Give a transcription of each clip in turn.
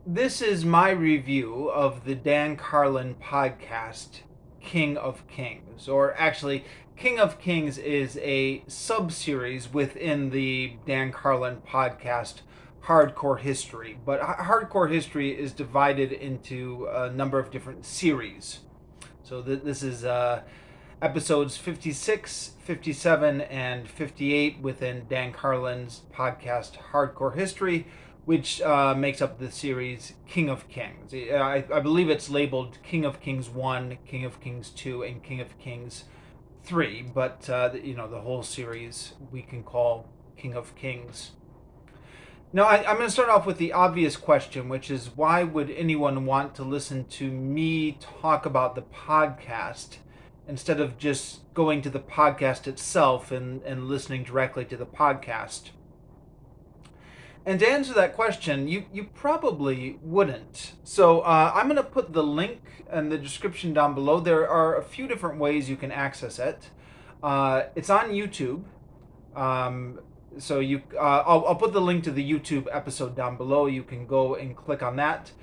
This is my review of the Dan Carlin podcast, King of Kings. Or actually, King of Kings is a sub-series within the Dan Carlin podcast, Hardcore History. But Hardcore History is divided into a number of different series. So this is episodes 56, 57, and 58 within Dan Carlin's podcast, Hardcore History, which makes up the series King of Kings. I believe it's labeled King of Kings 1, King of Kings 2, and King of Kings 3, but the whole series we can call King of Kings. Now, I'm going to start off with the obvious question, which is why would anyone want to listen to me talk about the podcast instead of just going to the podcast itself and listening directly to the podcast? And to answer that question, you probably wouldn't. So I'm going to put the link in the description down below. There are a few different ways you can access it. It's on YouTube. So I'll put the link to the YouTube episode down below. You can go and click on that.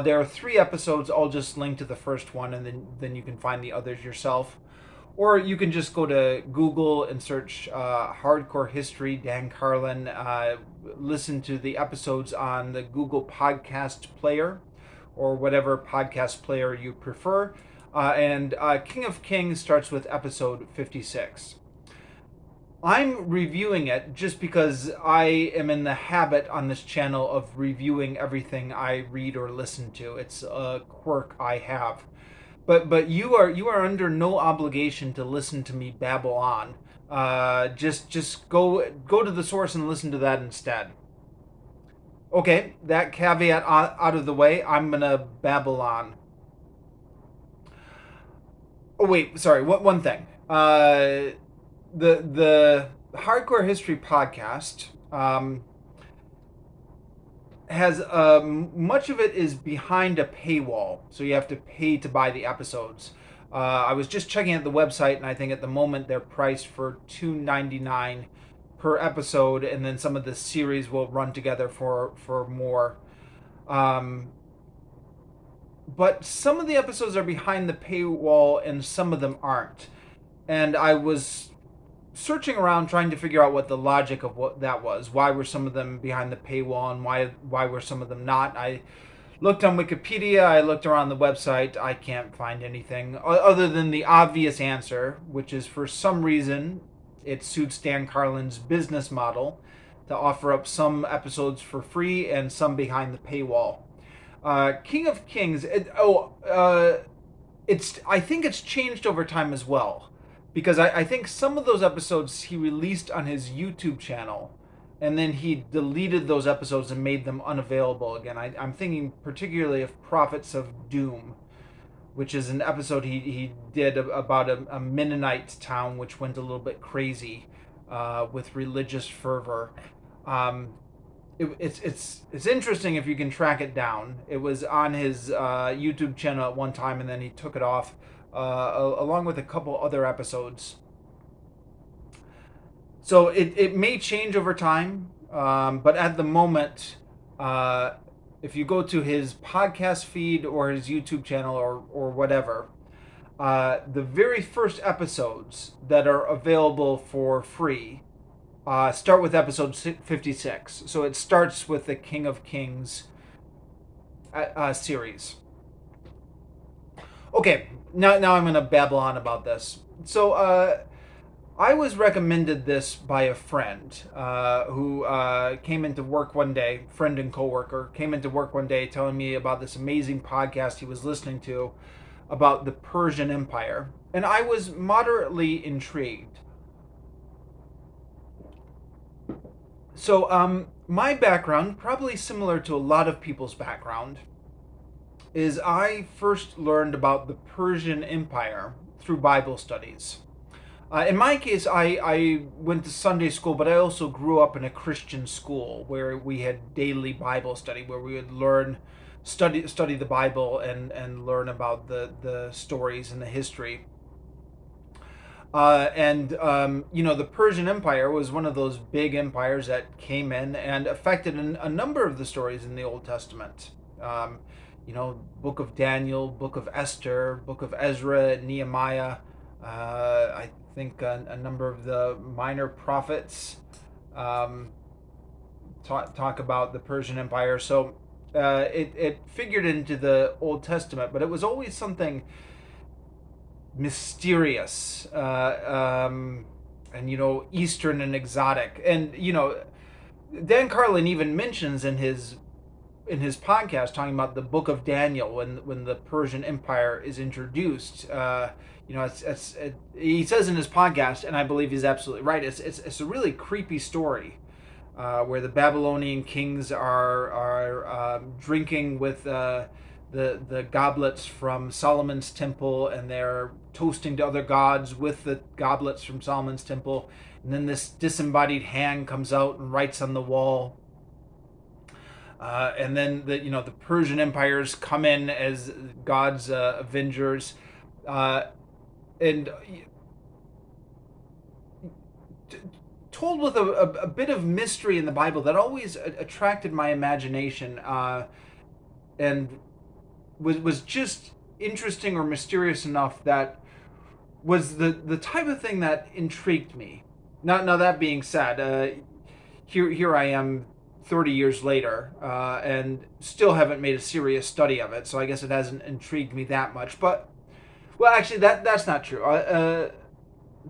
There are 3 episodes. I'll just link to the first one, and then you can find the others yourself. Or you can just go to Google and search Hardcore History, Dan Carlin. Listen to the episodes on the Google Podcast Player or whatever podcast player you prefer. And King of Kings starts with episode 56. I'm reviewing it just because I am in the habit on this channel of reviewing everything I read or listen to. It's a quirk I have. But you are under no obligation to listen to me babble on. Just go to the source and listen to that instead. Okay, that caveat out of the way, I'm gonna babble on. Oh wait, sorry. One thing. The Hardcore History podcast has much of it is behind a paywall, so you have to pay to buy the episodes. I was just checking at the website, and I think at the moment they're priced for $2.99 per episode, and then some of the series will run together for more. But some of the episodes are behind the paywall, and some of them aren't. And I was searching around trying to figure out what the logic of what that was. Why were some of them behind the paywall and why were some of them not? I looked on Wikipedia, I looked around the website, I can't find anything other than the obvious answer, which is for some reason it suits Dan Carlin's business model to offer up some episodes for free and some behind the paywall. King of Kings, I think it's changed over time as well. Because I think some of those episodes he released on his YouTube channel, and then he deleted those episodes and made them unavailable again. I'm thinking particularly of Prophets of Doom, which is an episode he did about a Mennonite town which went a little bit crazy with religious fervor. It's interesting if you can track it down. It was on his YouTube channel at one time, and then he took it off. Along with a couple other episodes. So it may change over time, but at the moment, if you go to his podcast feed or his YouTube channel or whatever, the very first episodes that are available for free start with episode 56. So it starts with the King of Kings series. Okay, now I'm going to babble on about this. So I was recommended this by a friend who came into work one day, friend and coworker, came into work one day telling me about this amazing podcast he was listening to about the Persian Empire. And I was moderately intrigued. So my background, probably similar to a lot of people's background, is I first learned about the Persian Empire through Bible studies. In my case, I went to Sunday school, but I also grew up in a Christian school where we had daily Bible study, where we would study the Bible and learn about the stories and the history. The Persian Empire was one of those big empires that came in and affected a number of the stories in the Old Testament. Book of Daniel, Book of Esther, Book of Ezra, Nehemiah. I think a number of the minor prophets talk about the Persian Empire. So it figured into the Old Testament, but it was always something mysterious, and Eastern and exotic. And Dan Carlin even mentions in his podcast, talking about the Book of Daniel, when the Persian Empire is introduced. He says in his podcast, and I believe he's absolutely right. It's a really creepy story, where the Babylonian kings are drinking with the goblets from Solomon's temple, and they're toasting to other gods with the goblets from Solomon's temple. And then this disembodied hand comes out and writes on the wall. And then the Persian empires come in as God's avengers, and told with a bit of mystery in the Bible that always attracted my imagination, and was just interesting or mysterious enough that was the type of thing that intrigued me. Now that being said, here I am 30 years later, and still haven't made a serious study of it, so I guess it hasn't intrigued me that much. But, well, actually, that's not true.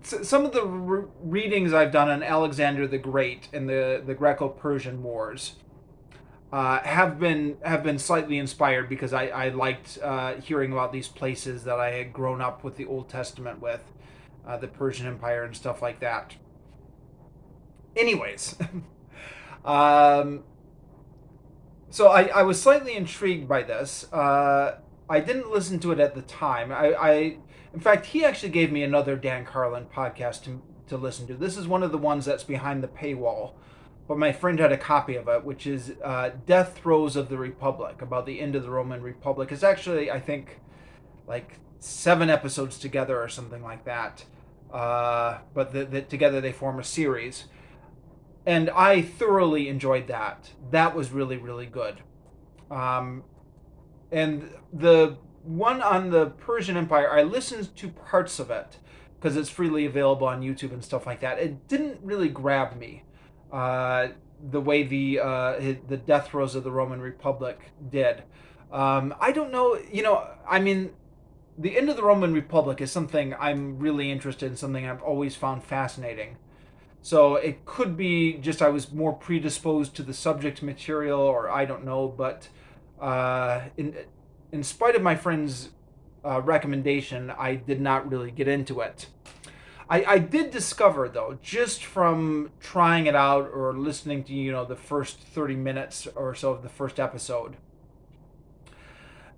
Some of the readings I've done on Alexander the Great and the Greco-Persian Wars have been slightly inspired, because I liked hearing about these places that I had grown up with the Old Testament with, the Persian Empire and stuff like that. Anyways, so I was slightly intrigued by this. I didn't listen to it at the time. In fact, he actually gave me another Dan Carlin podcast to listen to. This is one of the ones that's behind the paywall, but my friend had a copy of it, which is Death Throes of the Republic, about the end of the Roman Republic. It's actually, I think, like 7 episodes together or something like that. But together they form a series. And I thoroughly enjoyed that. That was really, really good. And the one on the Persian Empire, I listened to parts of it because it's freely available on YouTube and stuff like that. It didn't really grab me the way the Death Throes of the Roman Republic did. I don't know, I mean, the end of the Roman Republic is something I'm really interested in, something I've always found fascinating. So it could be just I was more predisposed to the subject material, or I don't know, but in spite of my friend's recommendation, I did not really get into it. I did discover, though, just from trying it out or listening to, the first 30 minutes or so of the first episode,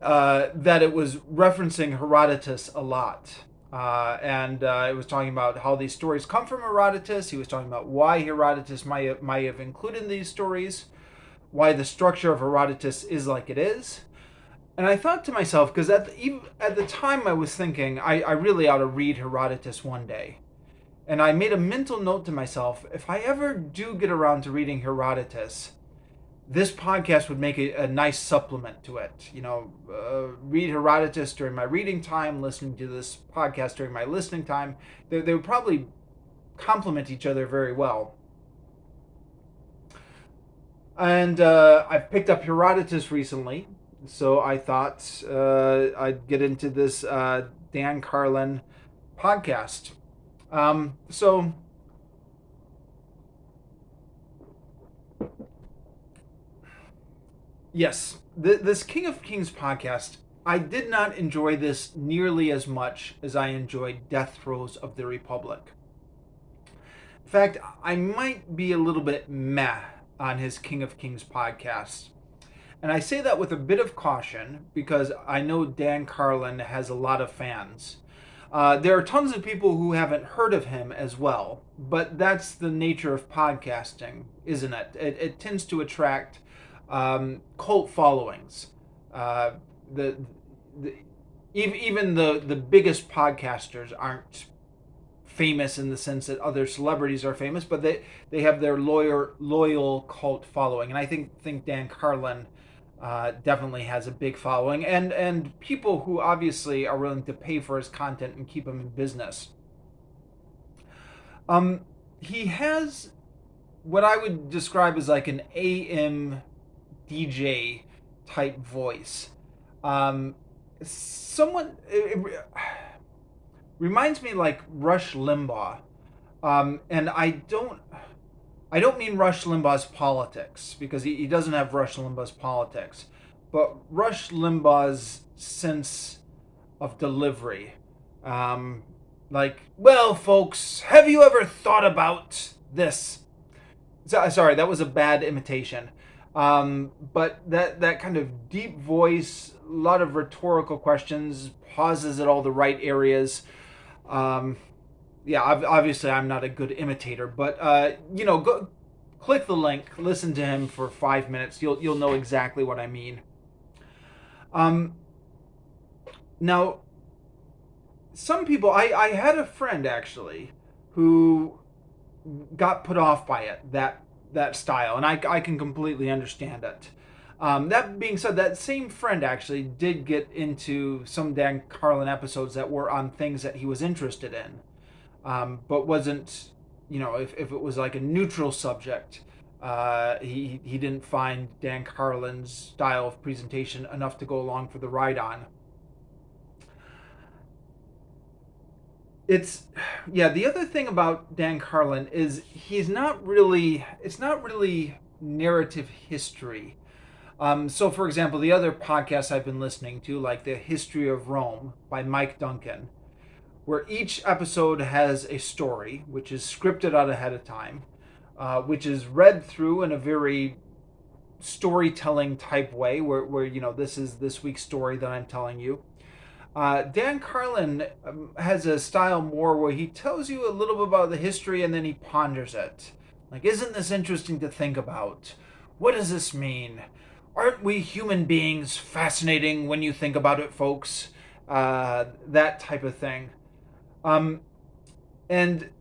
that it was referencing Herodotus a lot. And it was talking about how these stories come from Herodotus. He was talking about why Herodotus might have included these stories, why the structure of Herodotus is like it is. And I thought to myself, because at the time I was thinking, I really ought to read Herodotus one day. And I made a mental note to myself, if I ever do get around to reading Herodotus, this podcast would make a nice supplement to it. Read Herodotus during my reading time, listening to this podcast during my listening time. They would probably complement each other very well. And I've picked up Herodotus recently, so I thought I'd get into this Dan Carlin podcast. Yes, this King of Kings podcast, I did not enjoy this nearly as much as I enjoyed Death Throes of the Republic. In fact, I might be a little bit meh on his King of Kings podcast. And I say that with a bit of caution, because I know Dan Carlin has a lot of fans. There are tons of people who haven't heard of him as well, but that's the nature of podcasting, isn't it? It tends to attract cult followings. Even the biggest podcasters aren't famous in the sense that other celebrities are famous, but they have their loyal cult following. And I think Dan Carlin definitely has a big following, and people who obviously are willing to pay for his content and keep him in business. Um, he has what I would describe as like an AM DJ type voice. Um, Someone it reminds me like Rush Limbaugh, and I don't mean Rush Limbaugh's politics, because he doesn't have Rush Limbaugh's politics, but Rush Limbaugh's sense of delivery. Um, like, well, folks, have you ever thought about this? Sorry, that was a bad imitation. But that kind of deep voice, a lot of rhetorical questions, pauses at all the right areas. Um, yeah, obviously I'm not a good imitator, but go click the link, listen to him for 5 minutes. You'll know exactly what I mean. Um, Now, some people, I had a friend actually who got put off by it, that style, and I can completely understand it. That being said, that same friend actually did get into some Dan Carlin episodes that were on things that he was interested in, but wasn't, if it was like a neutral subject, he didn't find Dan Carlin's style of presentation enough to go along for the ride on. It's Yeah, the other thing about Dan Carlin is it's not really narrative history. So for example, the other podcasts I've been listening to, like the History of Rome by Mike Duncan, where each episode has a story which is scripted out ahead of time, which is read through in a very storytelling type way, where this is this week's story that I'm telling you. Dan Carlin has a style more where he tells you a little bit about the history and then he ponders it. Like, isn't this interesting to think about? What does this mean? Aren't we human beings fascinating when you think about it, folks? That type of thing. Um, and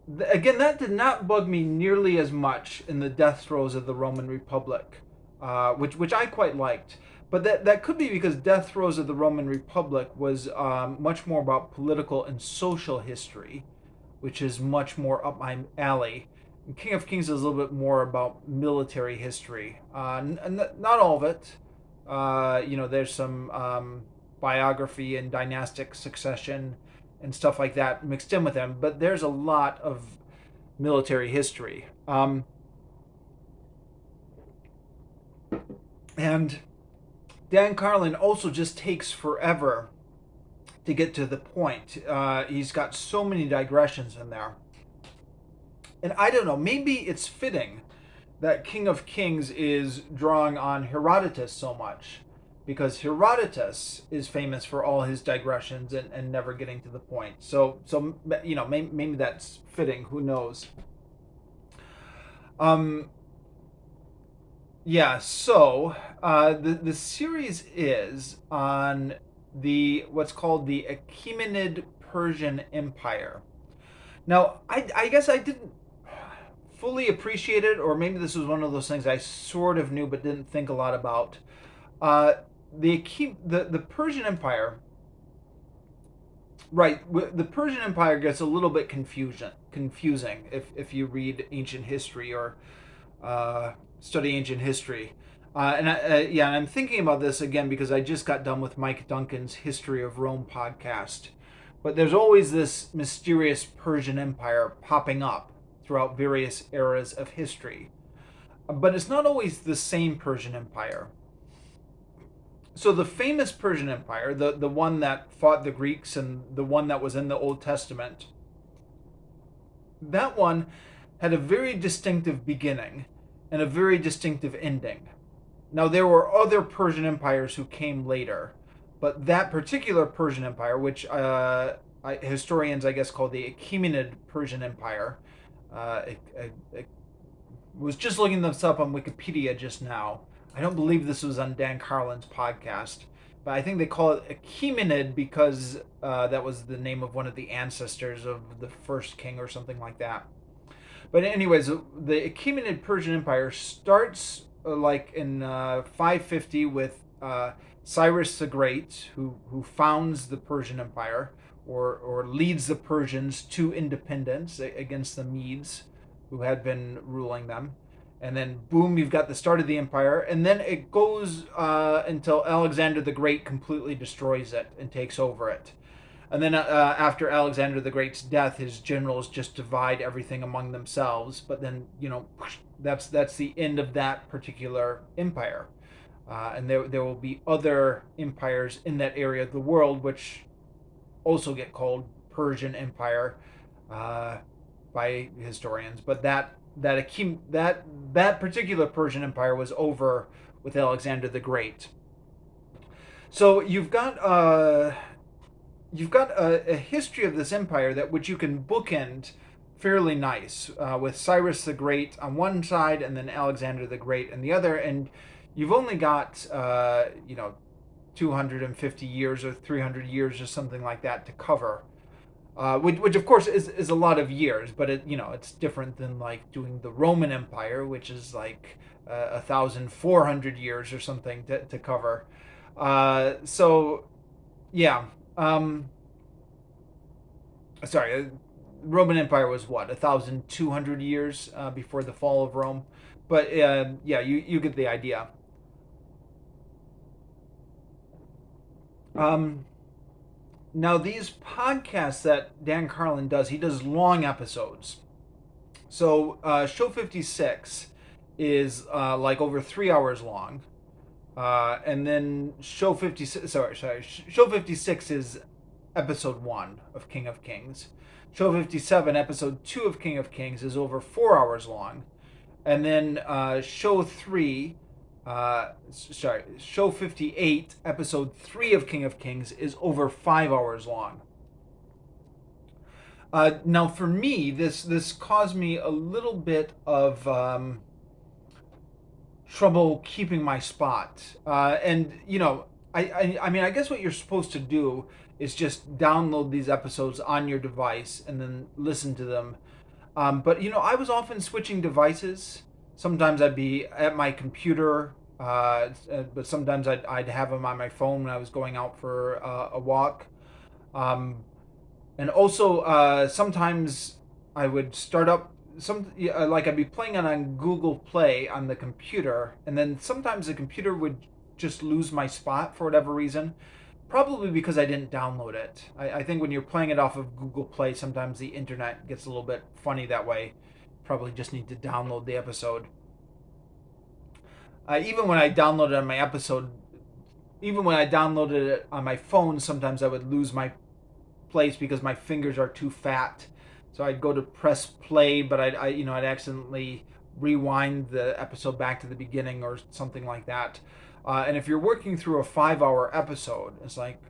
Again, that did not bug me nearly as much in the death throes of the Roman Republic, which I quite liked. But that could be because Death Throes of the Roman Republic was much more about political and social history, which is much more up my alley. And King of Kings is a little bit more about military history. Not all of it. There's some biography and dynastic succession and stuff like that mixed in with them, but there's a lot of military history. And Dan Carlin also just takes forever to get to the point. He's got so many digressions in there. And I don't know, maybe it's fitting that King of Kings is drawing on Herodotus so much, because Herodotus is famous for all his digressions and never getting to the point. So maybe that's fitting. Who knows? Yeah. So the series is on what's called the Achaemenid Persian Empire. Now, I guess I didn't fully appreciate it, or maybe this was one of those things I sort of knew but didn't think a lot about. The Persian Empire, right? The Persian Empire gets a little bit confusing if you read ancient history or study ancient history. And I'm thinking about this again because I just got done with Mike Duncan's History of Rome podcast. But there's always this mysterious Persian Empire popping up throughout various eras of history. But it's not always the same Persian Empire. So the famous Persian Empire, the one that fought the Greeks and the one that was in the Old Testament, that one had a very distinctive beginning and a very distinctive ending. Now, there were other Persian empires who came later, but that particular Persian Empire, which historians, I guess, call the Achaemenid Persian Empire, I was just looking this up on Wikipedia just now. I don't believe this was on Dan Carlin's podcast, but I think they call it Achaemenid because that was the name of one of the ancestors of the first king or something like that. But anyways, the Achaemenid Persian Empire starts like in 550 with Cyrus the Great, who founds the Persian Empire, or leads the Persians to independence against the Medes, who had been ruling them. And then, boom, you've got the start of the empire. And then it goes until Alexander the Great completely destroys it and takes over it. And then after Alexander the Great's death, his generals just divide everything among themselves. But then, that's the end of that particular empire. And there will be other empires in that area of the world, which also get called Persian Empire by historians. But that particular Persian Empire was over with Alexander the Great. So you've got a history of this empire that which you can bookend fairly nice with Cyrus the Great on one side and then Alexander the Great on the other, and you've only got 250 years or 300 years or something like that to cover, which of course is a lot of years, but it's different than like doing the Roman Empire, which is like 1,400 years or something to cover. So yeah. Sorry, Roman Empire was what, 1,200 years before the fall of Rome, but yeah, you get the idea. Now these podcasts that Dan Carlin does, he does long episodes. So show 56 is like over 3 hours long. And then show 56, show 56 is episode 1 of King of Kings. Show 57, episode 2 of King of Kings is over 4 hours long. And then show 58, episode 3 of King of Kings is over 5 hours long. Now for me, this caused me a little bit of trouble keeping my spot. And I mean, I guess what you're supposed to do is just download these episodes on your device and then listen to them. But I was often switching devices. Sometimes I'd be at my computer, but sometimes I'd have them on my phone when I was going out for a walk. And also sometimes I would start up like I'd be playing it on Google Play on the computer, and then sometimes the computer would just lose my spot for whatever reason. Probably because I didn't download it. I think when you're playing it off of Google Play, sometimes the internet gets a little bit funny that way. Probably just need to download the episode. Even when I downloaded it on my phone, sometimes I would lose my place because my fingers are too fat. So I'd go to press play, but I'd accidentally rewind the episode back to the beginning or something like that. And if you're working through a 5-hour episode, it's like,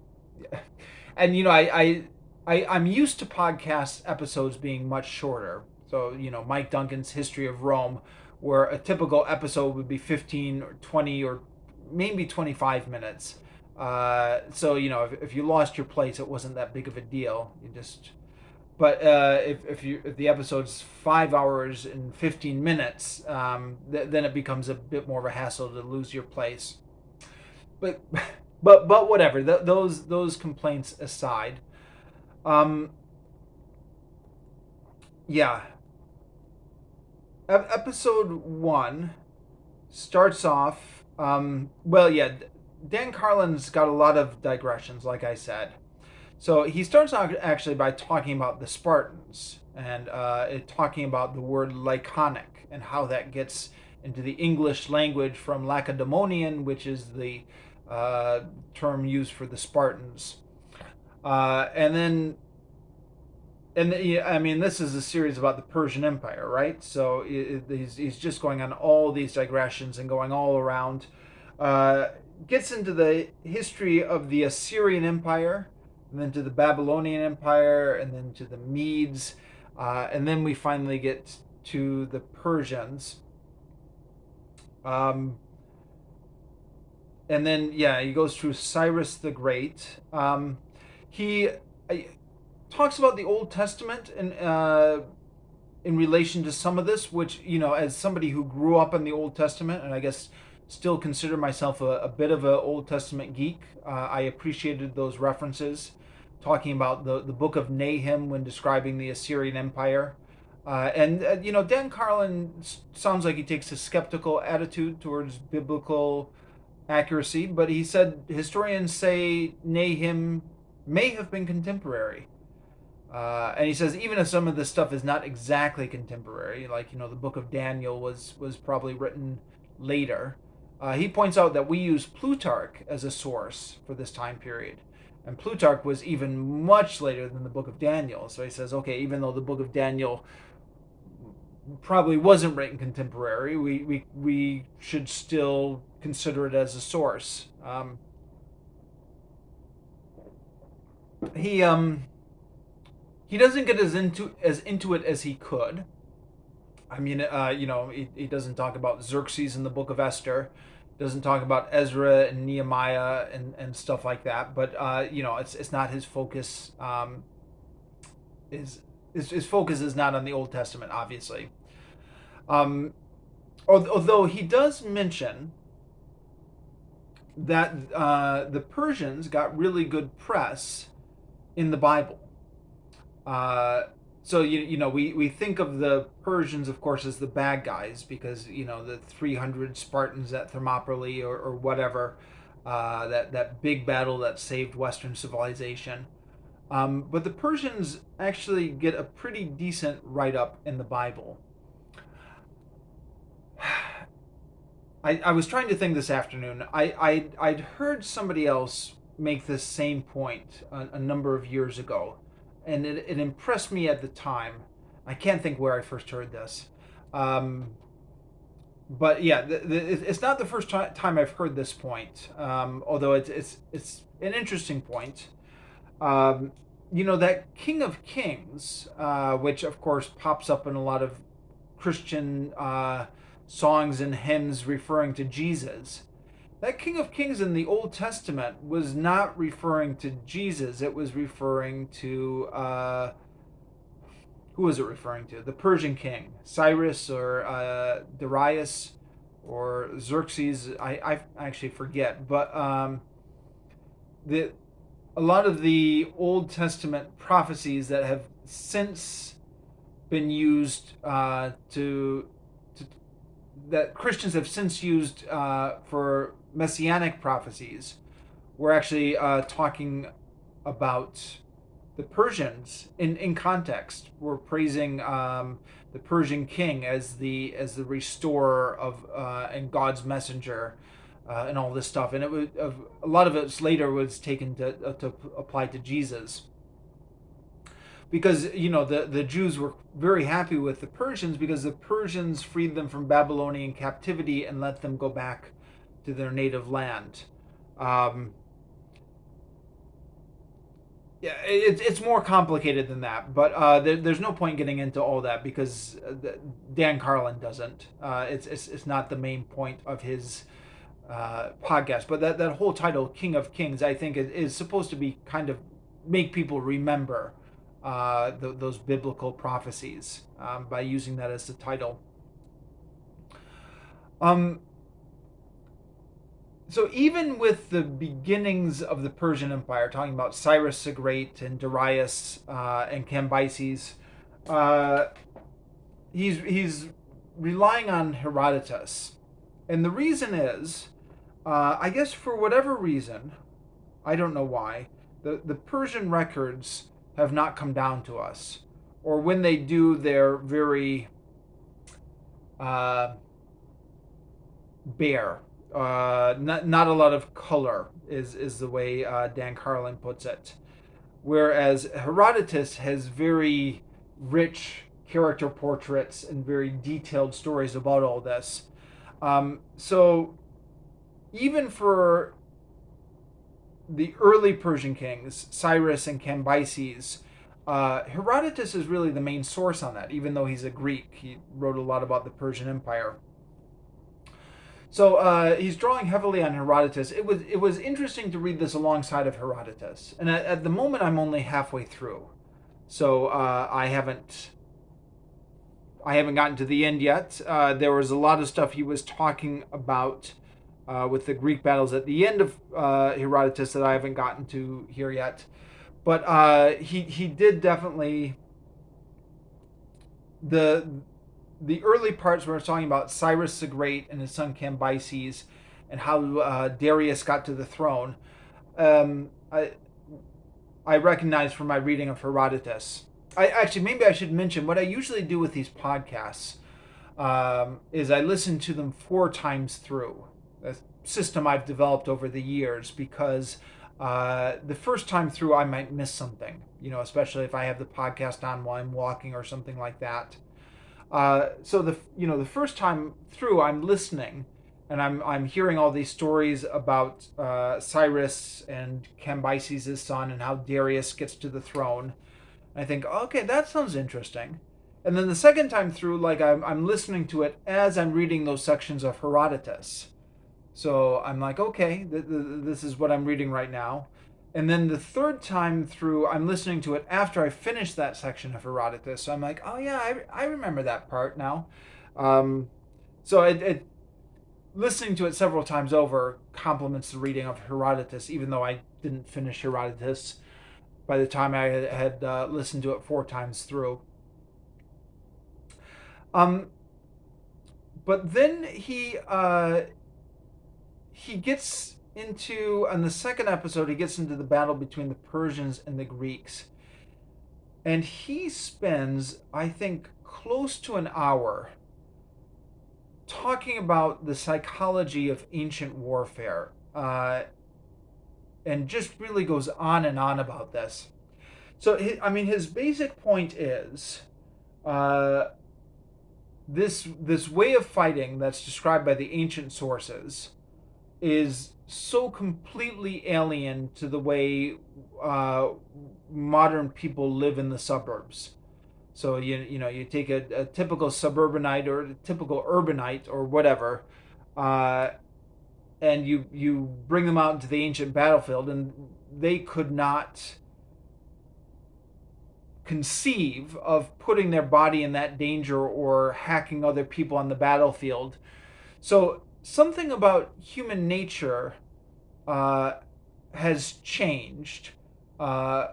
and I'm used to podcast episodes being much shorter. So Mike Duncan's History of Rome, where a typical episode would be 15 or 20 or maybe 25 minutes. So if you lost your place, it wasn't that big of a deal. But if the episode's 5 hours and 15 minutes, then it becomes a bit more of a hassle to lose your place. But whatever. Those complaints aside, yeah. Episode 1 starts off. Dan Carlin's got a lot of digressions, like I said. So he starts out actually by talking about the Spartans and talking about the word Laconic and how that gets into the English language from Lacedaemonian, which is the term used for the Spartans. I mean, this is a series about the Persian Empire, right? So he's just going on all these digressions and going all around. Gets into the history of the Assyrian Empire, and then to the Babylonian Empire, and then to the Medes, and then we finally get to the Persians. And then, he goes through Cyrus the Great. He talks about the Old Testament and in relation to some of this, which, as somebody who grew up in the Old Testament, and I guess still consider myself a bit of an Old Testament geek, I appreciated those references, talking about the book of Nahum when describing the Assyrian Empire. Dan Carlin sounds like he takes a skeptical attitude towards biblical accuracy, but he said historians say Nahum may have been contemporary. And he says even if some of this stuff is not exactly contemporary, like the book of Daniel was probably written later, he points out that we use Plutarch as a source for this time period, and Plutarch was even much later than the book of Daniel. So he says, okay, even though the book of Daniel probably wasn't written contemporary, we should still consider it as a source. He doesn't get as into it as he could. I mean, he doesn't talk about Xerxes in the Book of Esther, doesn't talk about Ezra and Nehemiah and stuff like that. But it's not his focus. His focus is not on the Old Testament, obviously. Although he does mention that the Persians got really good press in the Bible. So we think of the Persians, of course, as the bad guys because the 300 Spartans at Thermopylae or whatever, that big battle that saved Western civilization. But the Persians actually get a pretty decent write-up in the Bible. I was trying to think this afternoon. I'd heard somebody else make this same point a number of years ago, and it impressed me at the time. I can't think where I first heard this. But yeah, it's not the first time I've heard this point, although it's an interesting point. That King of Kings, which of course pops up in a lot of Christian songs and hymns referring to Jesus. That King of Kings in the Old Testament was not referring to Jesus. It was referring to who was it referring to? The Persian king, Cyrus or Darius or Xerxes. I actually forget, but a lot of the Old Testament prophecies that have since been used that Christians have since used for messianic prophecies were actually talking about the Persians in context. We're praising the Persian king as the restorer of and God's messenger and all this stuff. And it was a lot of it later was taken to apply to Jesus. Because the Jews were very happy with the Persians because the Persians freed them from Babylonian captivity and let them go back to their native land. It's more complicated than that, but there's no point getting into all that because Dan Carlin doesn't. It's not the main point of his podcast. But that whole title, King of Kings, I think is supposed to be kind of make people remember those biblical prophecies by using that as the title. So even with the beginnings of the Persian Empire, talking about Cyrus the Great and Darius and Cambyses, he's relying on Herodotus. And the reason is, I guess for whatever reason, I don't know why, the Persian records have not come down to us. Or when they do, they're very bare. Not a lot of color is the way Dan Carlin puts it. Whereas Herodotus has very rich character portraits and very detailed stories about all this. So even for the early Persian kings, Cyrus and Cambyses, Herodotus is really the main source on that, even though he's a Greek. He wrote a lot about the Persian Empire. So he's drawing heavily on Herodotus. It was interesting to read this alongside of Herodotus. And at the moment, I'm only halfway through. So I haven't I haven't gotten to the end yet. There was a lot of stuff he was talking about with the Greek battles at the end of Herodotus that I haven't gotten to here yet. But he did definitely the early parts where it's talking about Cyrus the Great and his son Cambyses and how Darius got to the throne. Um, I I recognize from my reading of Herodotus. I actually maybe I should mention what I usually do with these podcasts is I listen to them 4 times through. A system I've developed over the years because the first time through I might miss something, especially if I have the podcast on while I'm walking or something like that. So the first time through I'm listening and I'm hearing all these stories about Cyrus and Cambyses' son and how Darius gets to the throne. I think, okay, that sounds interesting. And then the second time through, like I'm listening to it as I'm reading those sections of Herodotus. So I'm like, okay, this is what I'm reading right now. And then the third time through, I'm listening to it after I finish that section of Herodotus. So I'm like, oh yeah, I remember that part now. So listening to it several times over complements the reading of Herodotus, even though I didn't finish Herodotus by the time I had listened to it 4 times through. But then he gets into, on the second episode, he gets into the battle between the Persians and the Greeks. And he spends, I think, close to an hour talking about the psychology of ancient warfare. And just really goes on and on about this. So, his basic point is this way of fighting that's described by the ancient sources is so completely alien to the way modern people live in the suburbs. So you take a typical suburbanite or a typical urbanite or whatever, and you bring them out into the ancient battlefield, and they could not conceive of putting their body in that danger or hacking other people on the battlefield. So something about human nature has changed. Human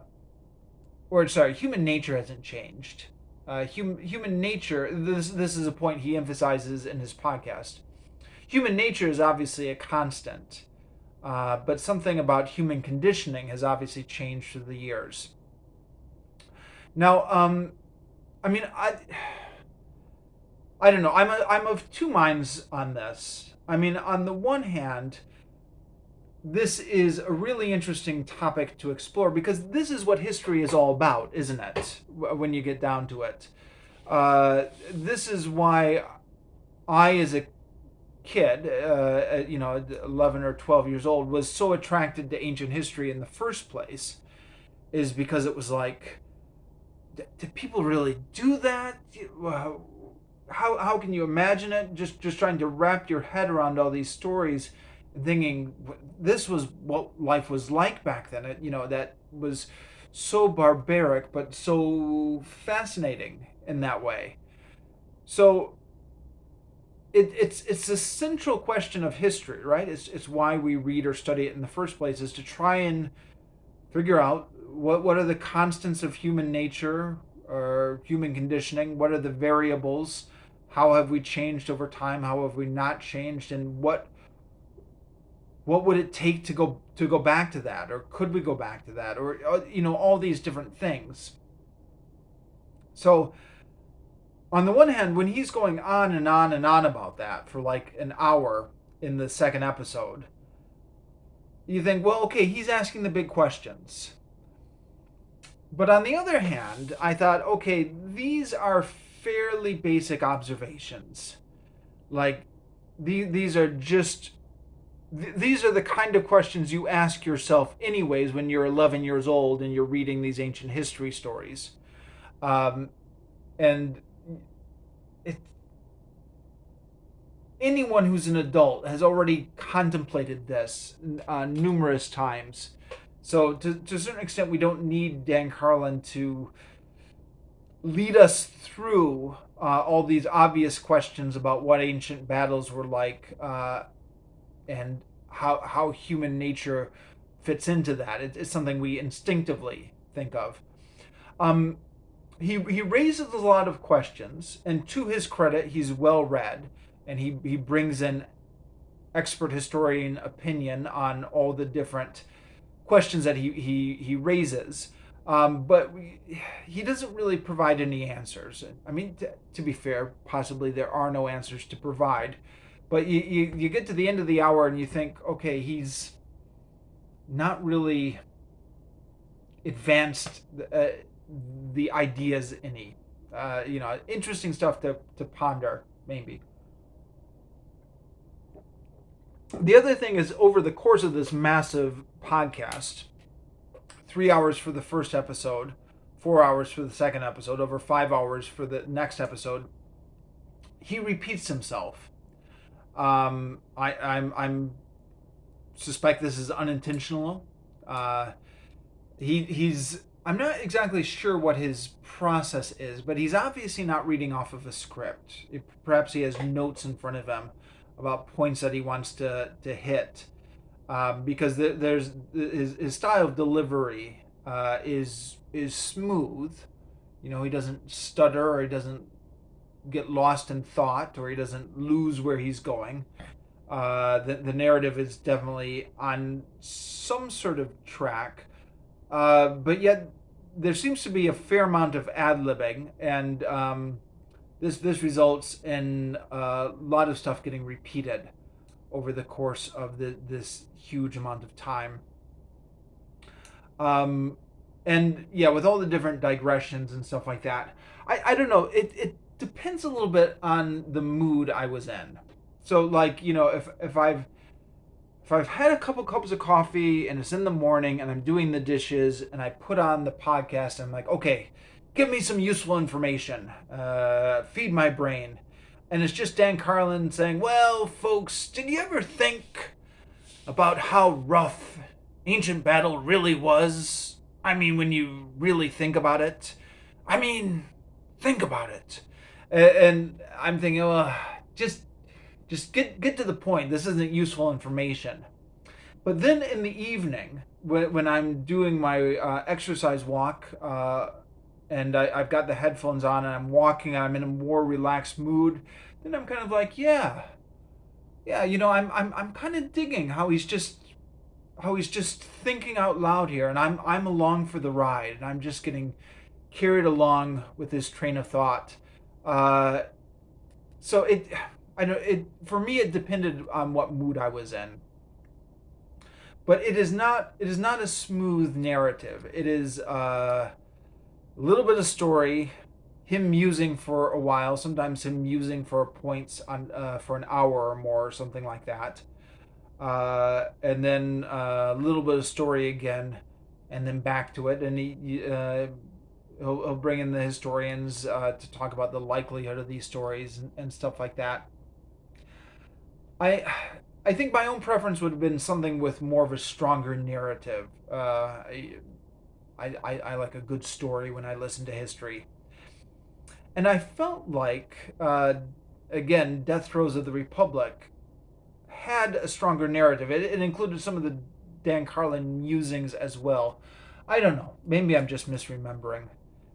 nature hasn't changed. Human nature, this is a point he emphasizes in his podcast. Human nature is obviously a constant, but something about human conditioning has obviously changed through the years. Now, I don't know. I'm of two minds on this. On the one hand, this is a really interesting topic to explore because this is what history is all about, isn't it? When you get down to it, this is why I, as a kid, 11 or 12 years old, was so attracted to ancient history in the first place, is because it was like, did people really do that? How can you imagine it? Just trying to wrap your head around all these stories, thinking this was what life was like back then. That was so barbaric, but so fascinating in that way. So it's a central question of history, right? It's why we read or study it in the first place, is to try and figure out what are the constants of human nature or human conditioning. What are the variables? How have we changed over time? How have we not changed? And what would it take to go back to that, or could we go back to that, or all these different things. So on the one hand, when he's going on and on and on about that for like an hour in the second episode, you think, well, okay, he's asking the big questions. But on the other hand, I thought, okay, these are fairly basic observations. Like, these are the kind of questions you ask yourself anyways when you're 11 years old and you're reading these ancient history stories. And anyone who's an adult has already contemplated this numerous times. So to a certain extent, we don't need Dan Carlin to lead us through all these obvious questions about what ancient battles were like, and how human nature fits into that. It's something we instinctively think of. Um, he raises a lot of questions, and to his credit, he's well read, and he brings in expert historian opinion on all the different questions that he raises. But he doesn't really provide any answers. I mean, to be fair, possibly there are no answers to provide. But you get to the end of the hour and you think, okay, he's not really advanced the ideas any. Interesting stuff to ponder, maybe. The other thing is, over the course of this massive podcast, 3 hours for the first episode, 4 hours for the second episode, over 5 hours for the next episode, he repeats himself. I'm suspect this is unintentional. He's I'm not exactly sure what his process is, but he's obviously not reading off of a script. Perhaps he has notes in front of him about points that he wants to hit, because there's his style of delivery is smooth. He doesn't stutter, or he doesn't get lost in thought, or he doesn't lose where he's going. The narrative is definitely on some sort of track, but yet there seems to be a fair amount of ad-libbing, and this results in a lot of stuff getting repeated over the course of this huge amount of time. And yeah, with all the different digressions and stuff like that, I don't know. It depends a little bit on the mood I was in. So, like, if I've had a couple cups of coffee and it's in the morning and I'm doing the dishes and I put on the podcast and I'm like, okay, give me some useful information, feed my brain, and it's just Dan Carlin saying, well, folks, did you ever think about how rough ancient battle really was? I mean, when you really think about it. I mean, think about it. And I'm thinking, well, just get to the point. This isn't useful information. But then in the evening, when I'm doing my exercise walk, and I've got the headphones on and I'm walking, I'm in a more relaxed mood, then I'm kind of like, yeah, I'm kind of digging how he's just thinking out loud here, and I'm along for the ride, and I'm just getting carried along with his train of thought. So for me, it depended on what mood I was in. But it is not a smooth narrative. It is a little bit of story, him musing for a while, sometimes him musing for points on for an hour or more, or something like that. And then a little bit of story again, and then back to it, and he'll bring in the historians to talk about the likelihood of these stories and stuff like that. I think my own preference would have been something with more of a stronger narrative. I like a good story when I listen to history. And I felt like, again, Death Throes of the Republic had a stronger narrative. It included some of the Dan Carlin musings as well. I don't know. Maybe I'm just misremembering.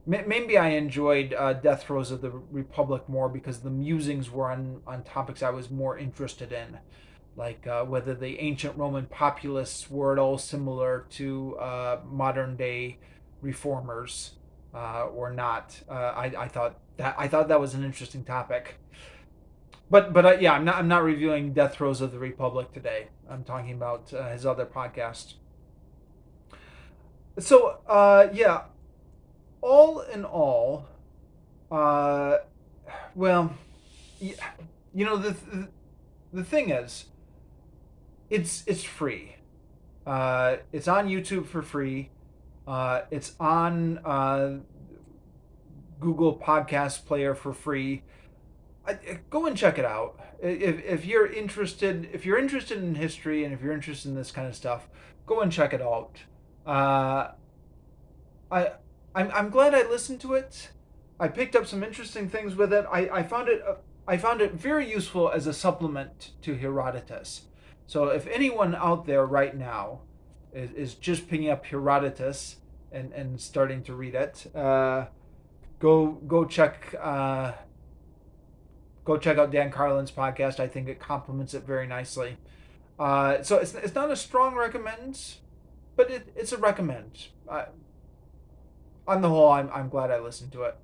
Maybe I enjoyed Death Throes of the Republic more because the musings were on topics I was more interested in. Like whether the ancient Roman populists were at all similar to modern day reformers or not. I thought that was an interesting topic. But yeah, I'm not reviewing Death Throes of the Republic today. I'm talking about his other podcast. So yeah, all in all, well, the thing is, it's free. It's on YouTube for free. It's on Google Podcast Player for free. Go and check it out. If you're interested in history, and if you're interested in this kind of stuff, go and check it out. I'm glad I listened to it. I picked up some interesting things with it. I found it very useful as a supplement to Herodotus. So if anyone out there right now is just picking up Herodotus and starting to read it, go check go check out Dan Carlin's podcast. I think it complements it very nicely. So it's not a strong recommend, but it's a recommend. On the whole, I'm glad I listened to it.